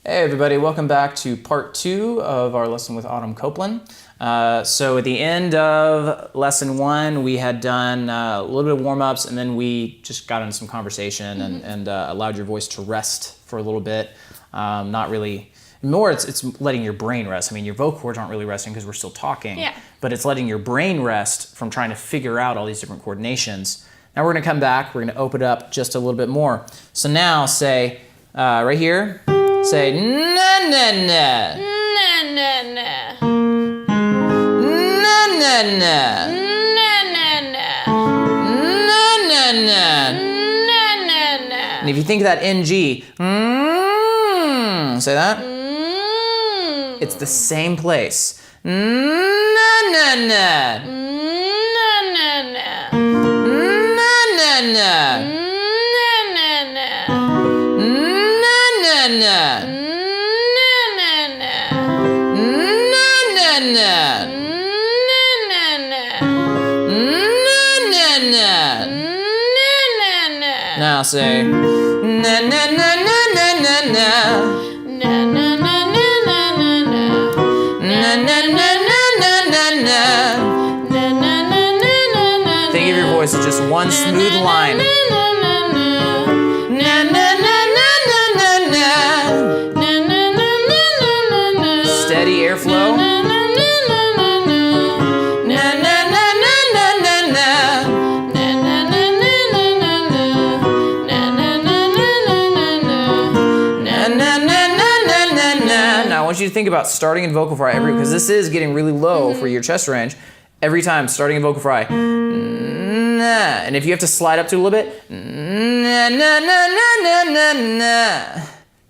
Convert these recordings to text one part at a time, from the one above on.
Hey everybody, welcome back to part 2 of our lesson with Autumn Copeland. So at the end of lesson 1, we had done a little bit of warm-ups, and then we just got into some conversation and allowed your voice to rest for a little bit. Not really, more it's letting your brain rest. I mean, your vocal cords aren't really resting because we're still talking, but it's letting your brain rest from trying to figure out all these different coordinations. Now we're gonna come back, we're gonna open it up just a little bit more. So now say, right here, say na na na. Na na na. Na na na. Na na na. Na na na. Na na na. And if you think of that NG, say that. It's the same place. Na na na. Na na na. Na na na. Now say na na na na na na na na na na na na na. Think of your voice as just one smooth line. Steady airflow. Now I want you to think about starting in vocal fry because this is getting really low for your chest range. Every time starting in vocal fry. And if you have to slide up to a little bit,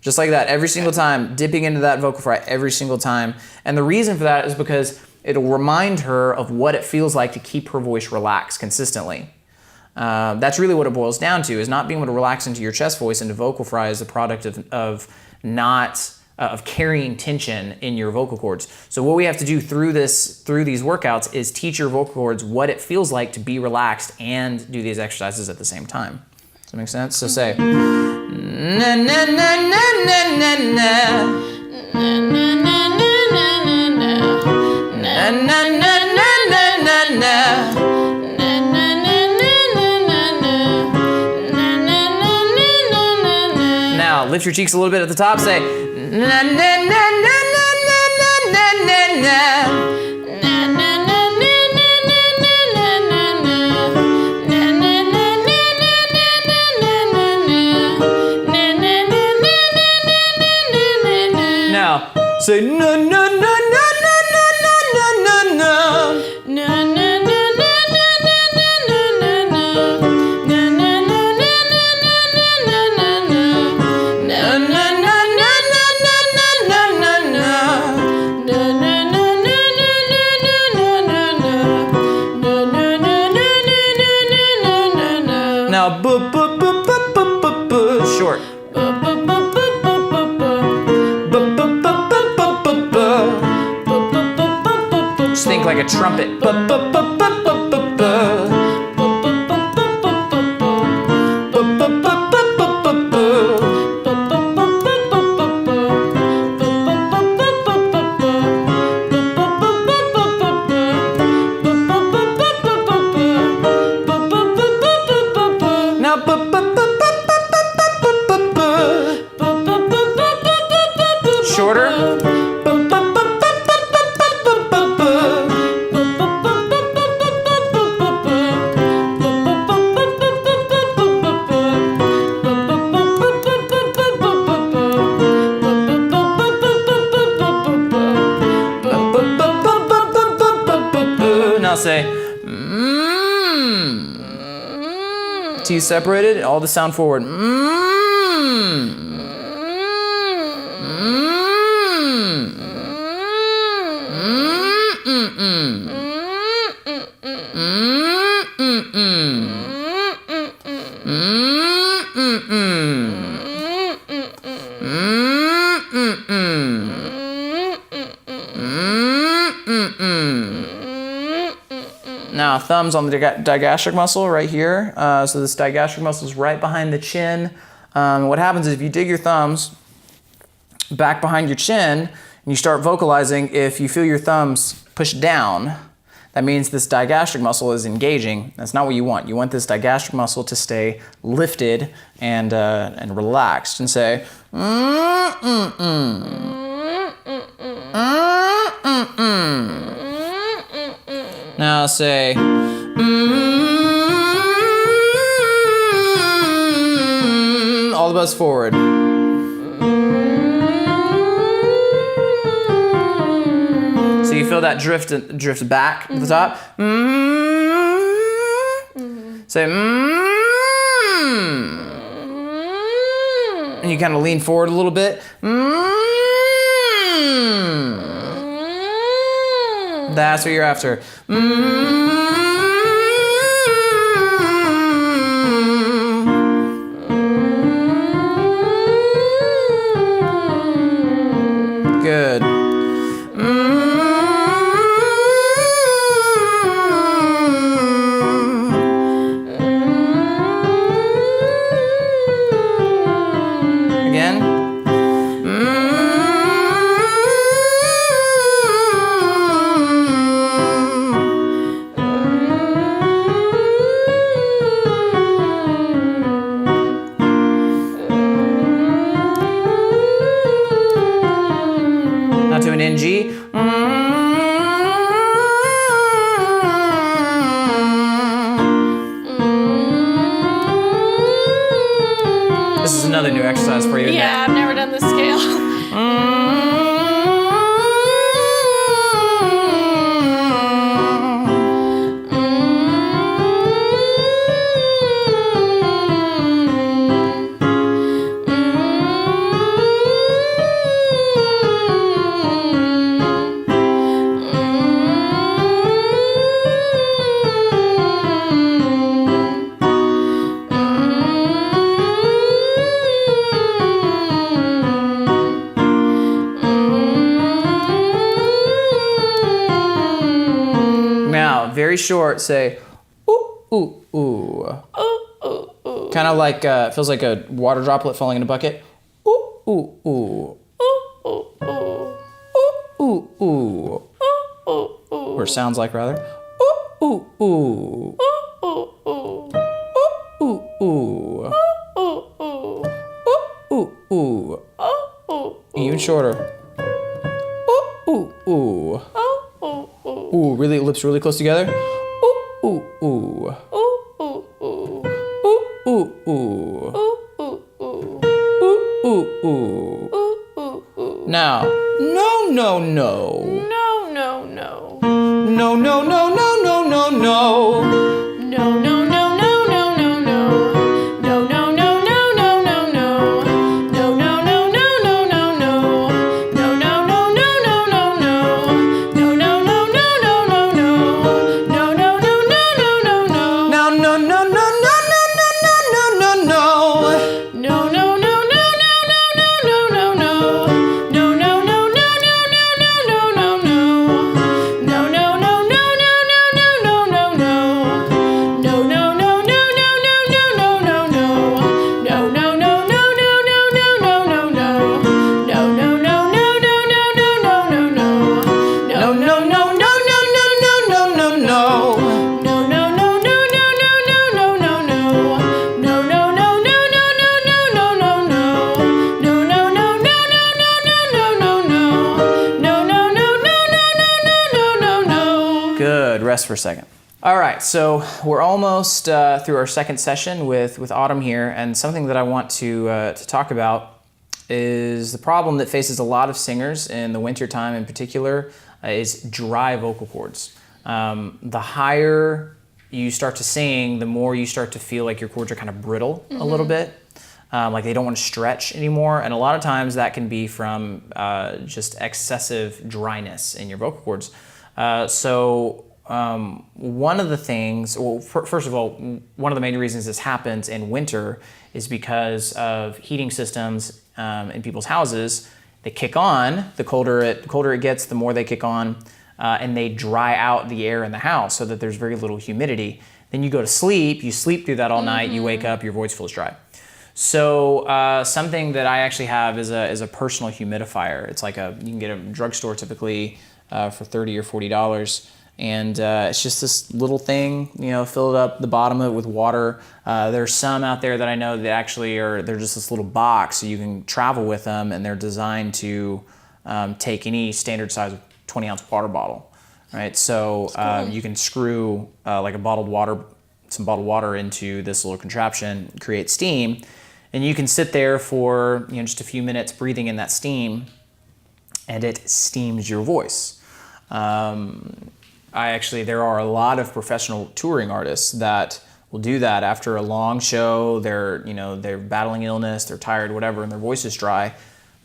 just like that, every single time, dipping into that vocal fry every single time. And the reason for that is because it'll remind her of what it feels like to keep her voice relaxed consistently. That's really what it boils down to, is not being able to relax into your chest voice into vocal fry is the product of carrying tension in your vocal cords. So what we have to do through these workouts is teach your vocal cords what it feels like to be relaxed and do these exercises at the same time. Does that make sense? So say na na na na na na na na. Now lift your cheeks a little bit at the top. Say na na na na na na na na na. Now say na na na na na na na na na. Now short. Just think like a trumpet. Shorter. Now say T's separated, all the sound forward. Now thumbs on the digastric muscle right here. So this digastric muscle is right behind the chin. What happens is if you dig your thumbs back behind your chin and you start vocalizing, if you feel your thumbs push down, that means this digastric muscle is engaging. That's not what you want. You want this digastric muscle to stay lifted and relaxed. And say, Now say, all the best forward. So you feel that drift back to the top. Say, and you kind of lean forward a little bit. That's what you're after. Good. Again. Now to an NG. This is another new exercise for you, isn't it? Yeah, I've never done this scale. Now, very short, say, ooh, ooh, ooh. Ooh, ooh, ooh. Kind of like, feels like a water droplet falling in a bucket. Ooh, ooh, ooh. Ooh, ooh, ooh. Ooh, ooh, ooh. Ooh, ooh, ooh. Or sounds like, rather. Ooh, ooh, ooh. Ooh, ooh, ooh. Ooh, ooh, ooh. Ooh, ooh. Ooh, ooh, ooh. Ooh, ooh. Even shorter. Ooh, ooh, ooh. Ooh, ooh, ooh. Ooh, really, lips really close together. Ooh, ooh, ooh. Ooh, ooh, ooh. Ooh, ooh, ooh. Ooh, ooh, ooh. Ooh, ooh, ooh. Ooh, ooh, ooh. Now, no, no, no. No, no, no. No, no, no, no, no, no, no. No, no, no, no, no, no, no. No, no, no, no, no, no, no. No, no, no, no, no, no, no. No, no, no, no, no, no, no. No, no, no, no, no, no, no. No, no, no, no, no, no, no. Now, no, no, no, no, no, no, no, no, no, no. No, no, no, no, no, no, no, no, no. No, no, no, no, no, no, no, no, no, no. No, no, no, no, no, no, no, no, no, no. No, no, no, no, no, no, no, no, no, no. No, no, no, no, no, no, no, no, no, no. No, no, no, no, no, no, no, no, no, no. No, no, no, no, no, no, no, no, no, no. No, no, no, no, no, no, no, no, no, no. No, no, no, no, no, no, no, no, no, no. No, no, no, no, no, no, no, no, no, no. No, no, no, no, no, no, no, no, no. Good. Rest for a second. All right, so we're almost through our second session with Autumn here, and something that I want to talk about is the problem that faces a lot of singers in the wintertime in particular is dry vocal cords. The higher you start to sing, the more you start to feel like your cords are kind of brittle a little bit, like they don't want to stretch anymore, and a lot of times that can be from just excessive dryness in your vocal cords. One of the things, well, first of all, one of the main reasons this happens in winter is because of heating systems in people's houses. They kick on, the colder it gets, the more they kick on, and they dry out the air in the house so that there's very little humidity. Then you go to sleep, you sleep through that all night, you wake up, your voice feels dry. So something that I actually have is a personal humidifier. It's like you can get a drugstore typically for $30 or $40. And it's just this little thing, fill it up the bottom of it with water. There's some out there that I know that actually they're just this little box, so you can travel with them, and they're designed to take any standard size 20-ounce water bottle, right? So you can screw like some bottled water into this little contraption, create steam, and you can sit there for just a few minutes breathing in that steam, and it steams your voice. There are a lot of professional touring artists that will do that after a long show. They're battling illness, they're tired, whatever, and their voice is dry.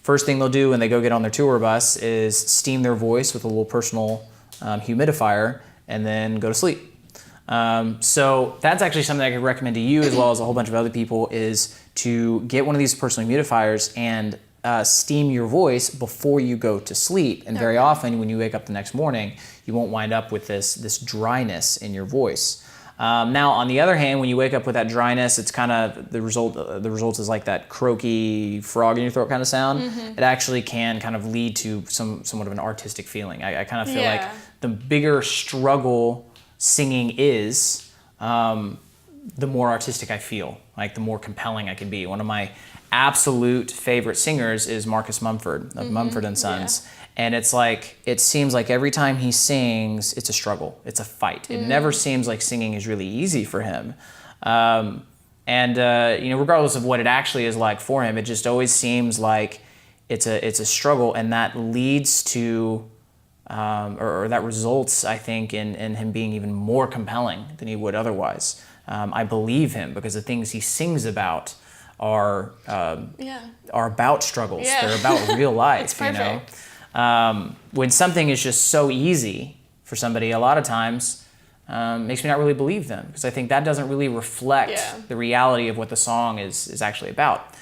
First thing they'll do when they go get on their tour bus is steam their voice with a little personal humidifier and then go to sleep. So that's actually something I could recommend to you as well as a whole bunch of other people, is to get one of these personal humidifiers and steam your voice before you go to sleep. And very often when you wake up the next morning, you won't wind up with this dryness in your voice. Now, on the other hand, when you wake up with that dryness, it's kind of the result is like that croaky frog in your throat kind of sound. It actually can kind of lead to somewhat of an artistic feeling. I kind of feel like the bigger struggle singing is, the more artistic I feel, like the more compelling I can be. One of my absolute favorite singers is Marcus Mumford of Mumford and Sons. And it's like, it seems like every time he sings, it's a struggle, it's a fight. It never seems like singing is really easy for him. Regardless of what it actually is like for him, it just always seems like it's a struggle, and that leads to, or that results, I think, in him being even more compelling than he would otherwise. I believe him because the things he sings about are about struggles. They're about real life, when something is just so easy for somebody, a lot of times makes me not really believe them, because I think that doesn't really reflect the reality of what the song is actually about.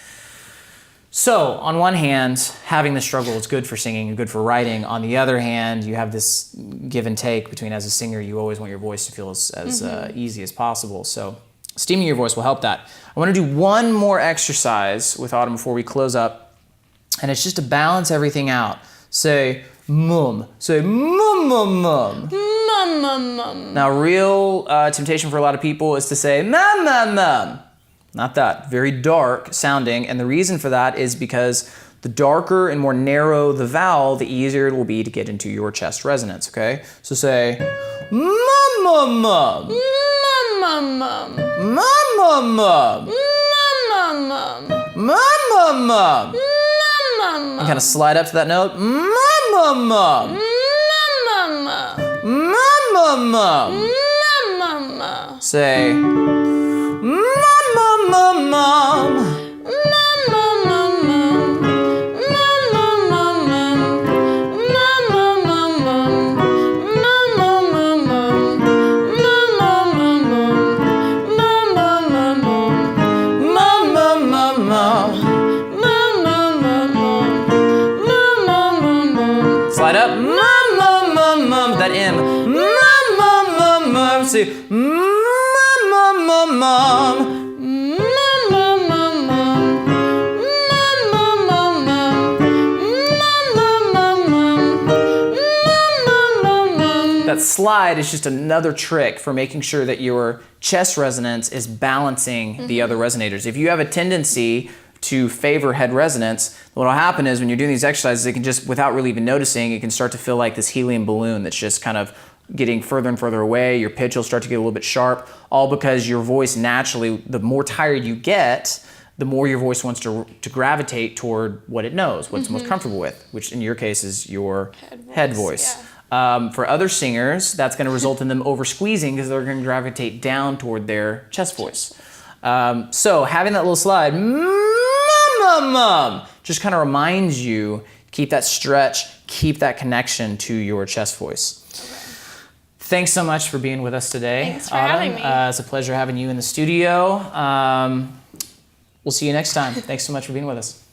So on one hand, having the struggle is good for singing and good for writing. On the other hand, you have this give and take between, as a singer, you always want your voice to feel as easy as possible. So steaming your voice will help that. I want to do one more exercise with Autumn before we close up, and it's just to balance everything out. Say mum. Say mum, mum, mum. Mum, mum, mum. Now, real temptation for a lot of people is to say mum, mum, mum. Not that. Very dark sounding, and the reason for that is because the darker and more narrow the vowel, the easier it will be to get into your chest resonance, okay? So say mum, mum, mum. Mum, mum, mum. Mum, mum, mum. Mum, mum, mum. Mum, mum, mum. Mum, mum, And kind of slide up to that note. Mum, mum, mum. mum, mum. Mum, mum, mum. Mum, mum. Say mum, mum, mum, mum. Slide up, mum, mum, mum, mum. That M, mum, mum, mum, mum. Say mum, mum, mum, mum. That slide is just another trick for making sure that your chest resonance is balancing the other resonators. If you have a tendency to favor head resonance, what will happen is when you're doing these exercises, it can just, without really even noticing, it can start to feel like this helium balloon that's just kind of getting further and further away. Your pitch will start to get a little bit sharp, all because your voice naturally, the more tired you get, the more your voice wants to gravitate toward what it knows, what it's most comfortable with, which in your case is your head voice. For other singers, that's going to result in them over squeezing because they're going to gravitate down toward their chest voice. So having that little slide, mum, mum, just kind of reminds you, keep that stretch, keep that connection to your chest voice. Thanks so much for being with us today. Thanks for having me. It's a pleasure having you in the studio. We'll see you next time. Thanks so much for being with us.